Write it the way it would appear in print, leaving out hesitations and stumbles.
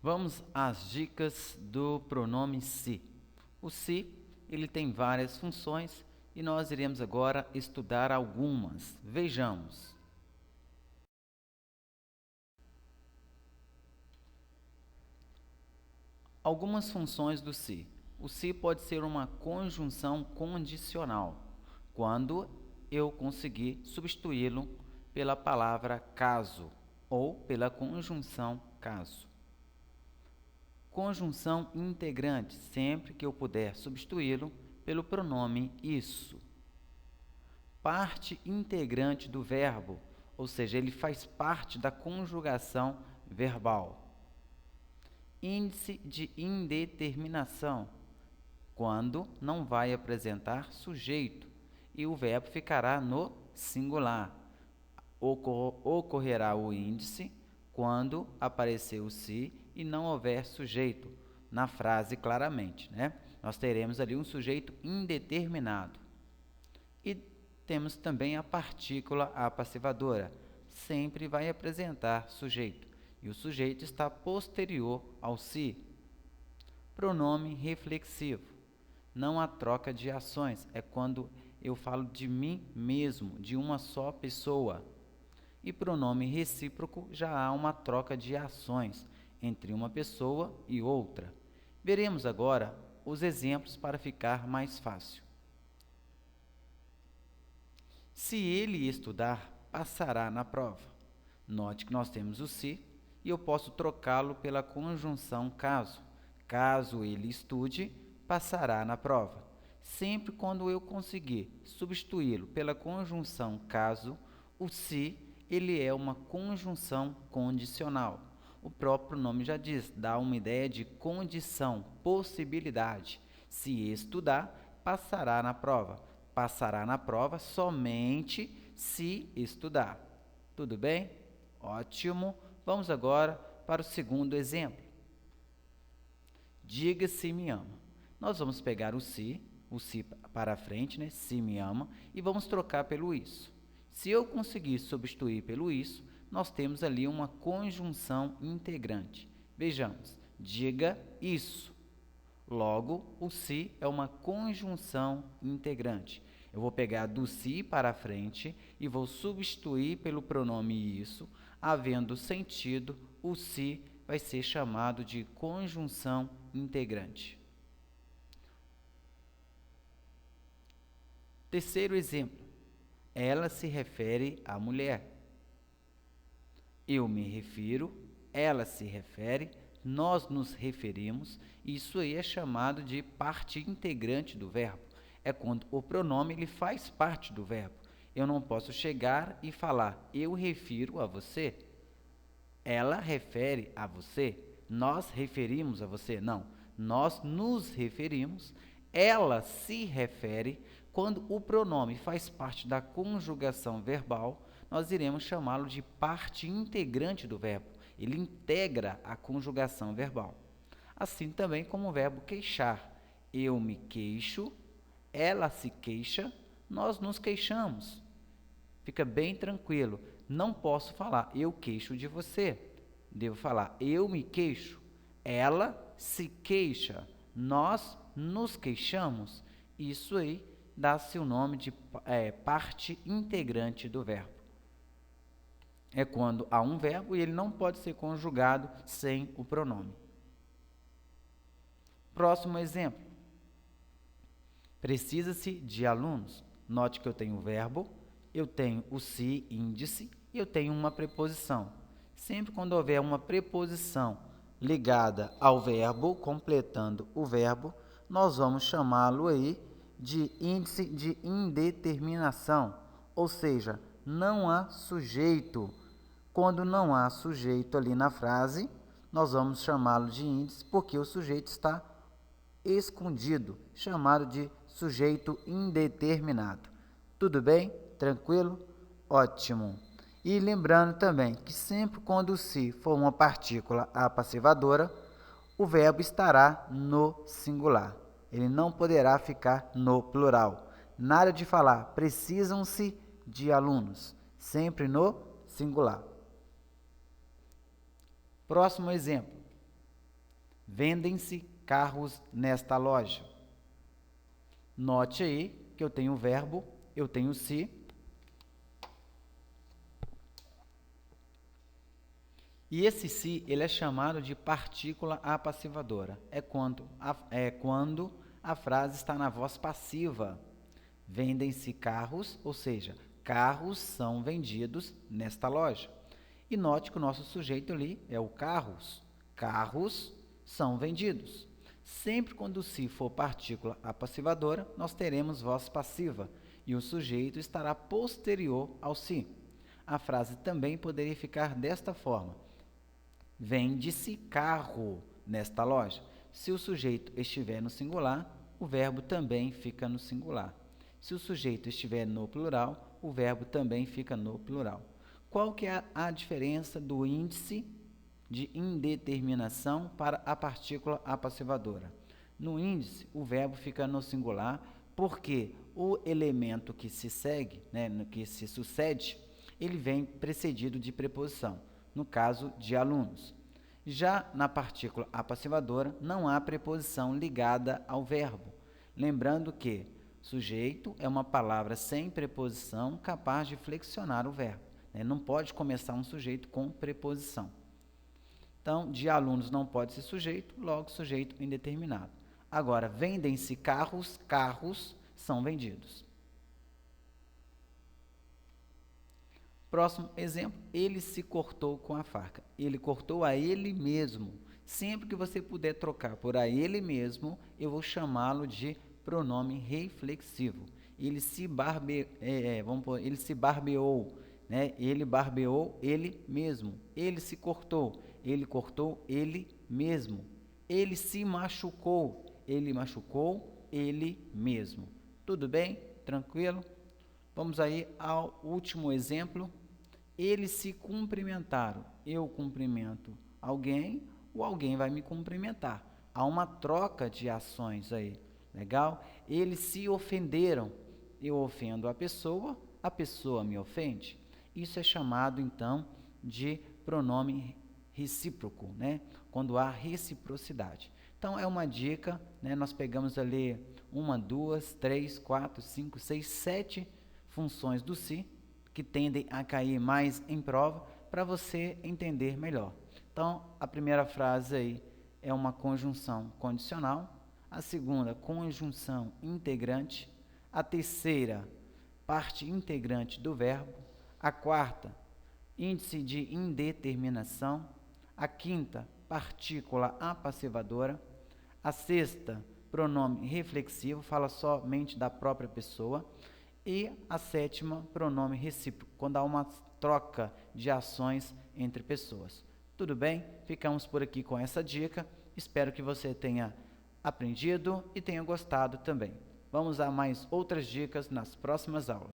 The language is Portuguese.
Vamos às dicas do pronome se. O se, ele tem várias funções e nós iremos agora estudar algumas. Vejamos. Algumas funções do se. O se pode ser uma conjunção condicional, quando eu conseguir substituí-lo pela palavra caso ou pela conjunção caso. Conjunção integrante, sempre que eu puder substituí-lo pelo pronome isso. Parte integrante do verbo, ou seja, ele faz parte da conjugação verbal. Índice de indeterminação, quando não vai apresentar sujeito e o verbo ficará no singular. Ocorrerá o índice quando aparecer o se e não houver sujeito na frase claramente, né? Nós teremos ali um sujeito indeterminado. E temos também a partícula apassivadora, sempre vai apresentar sujeito, e o sujeito está posterior ao se. Pronome reflexivo, não há troca de ações, é quando eu falo de mim mesmo, de uma só pessoa. E pronome recíproco, já há uma troca de ações entre uma pessoa e outra. Veremos agora os exemplos para ficar mais fácil. Se ele estudar, passará na prova. Note que nós temos o se e eu posso trocá-lo pela conjunção caso. Caso ele estude, passará na prova. Sempre quando eu conseguir substituí-lo pela conjunção caso, o se ele é uma conjunção condicional. O próprio nome já diz, dá uma ideia de condição, possibilidade. Se estudar, passará na prova. Passará na prova somente se estudar. Tudo bem? Ótimo. Vamos agora para o segundo exemplo. Diga se me ama. Nós vamos pegar o se para frente, né? Se me ama, e vamos trocar pelo isso. Se eu conseguir substituir pelo isso, nós temos ali uma conjunção integrante. Vejamos, diga isso. Logo, o se é uma conjunção integrante. Eu vou pegar do se para frente e vou substituir pelo pronome isso, havendo sentido, o se vai ser chamado de conjunção integrante. Terceiro exemplo. Ela se refere à mulher. Eu me refiro, ela se refere, nós nos referimos, isso aí é chamado de parte integrante do verbo. É quando o pronome ele faz parte do verbo. Eu não posso chegar e falar, eu refiro a você, ela refere a você, nós referimos a você. Não, nós nos referimos, ela se refere. Quando o pronome faz parte da conjugação verbal, nós iremos chamá-lo de parte integrante do verbo. Ele integra a conjugação verbal. Assim também como o verbo queixar. Eu me queixo, ela se queixa, nós nos queixamos. Fica bem tranquilo. Não posso falar, eu queixo de você. Devo falar, eu me queixo, ela se queixa, nós nos queixamos. Isso aí dá-se o nome de parte integrante do verbo. É quando há um verbo e ele não pode ser conjugado sem o pronome. Próximo exemplo. Precisa-se de alunos. Note que eu tenho o verbo, eu tenho o se índice e eu tenho uma preposição. Sempre quando houver uma preposição ligada ao verbo, completando o verbo, nós vamos chamá-lo aí de índice de indeterminação, ou seja, não há sujeito. Quando não há sujeito ali na frase, nós vamos chamá-lo de índice porque o sujeito está escondido, chamado de sujeito indeterminado. Tudo bem? Tranquilo? Ótimo. E lembrando também que sempre quando o se for uma partícula apassivadora, o verbo estará no singular. Ele não poderá ficar no plural. Nada de falar, precisam-se de alunos. Sempre no singular. Próximo exemplo. vendem-se carros nesta loja. Note aí que eu tenho o verbo, eu tenho se. E esse se, ele é chamado de partícula apassivadora. É quando a frase está na voz passiva. Vendem-se carros, ou seja, carros são vendidos nesta loja. E note que o nosso sujeito ali é o carros. Carros são vendidos. Sempre quando o se for partícula apassivadora, nós teremos voz passiva e o sujeito estará posterior ao se. A frase também poderia ficar desta forma: vende-se carro nesta loja. Se o sujeito estiver no singular, o verbo também fica no singular. Se o sujeito estiver no plural, o verbo também fica no plural. Qual que é a diferença do índice de indeterminação para a partícula apassivadora? No índice, o verbo fica no singular, porque o elemento que se segue, que se sucede, ele vem precedido de preposição, no caso de alunos. Já na partícula apassivadora, não há preposição ligada ao verbo. Lembrando que sujeito é uma palavra sem preposição capaz de flexionar o verbo. Não pode começar um sujeito com preposição. Então, de alunos não pode ser sujeito, logo sujeito indeterminado. Agora, vendem-se carros, carros são vendidos. Próximo exemplo, ele se cortou com a faca. Ele cortou a ele mesmo. Sempre que você puder trocar por a ele mesmo, eu vou chamá-lo de pronome reflexivo. Ele se ele se barbeou, Ele barbeou ele mesmo. Ele se cortou. Ele cortou ele mesmo. Ele se machucou. Ele machucou ele mesmo. Tudo bem? Tranquilo? Vamos aí ao último exemplo. Eles se cumprimentaram. Eu cumprimento alguém, ou alguém vai me cumprimentar. Há uma troca de ações aí. Legal? Eles se ofenderam. Eu ofendo a pessoa me ofende. Isso é chamado, então, de pronome recíproco, quando há reciprocidade. Então, é uma dica, nós pegamos ali 1, 2, 3, 4, 5, 6, 7 funções do se, que tendem a cair mais em prova, para você entender melhor. Então, a primeira frase aí é uma conjunção condicional, a segunda, conjunção integrante, a terceira, parte integrante do verbo, a quarta, índice de indeterminação, a quinta, partícula apassivadora, a sexta, pronome reflexivo, fala somente da própria pessoa, e a sétima, pronome recíproco, quando há uma troca de ações entre pessoas. Tudo bem? Ficamos por aqui com essa dica. Espero que você tenha aprendido e tenha gostado também. Vamos a mais outras dicas nas próximas aulas.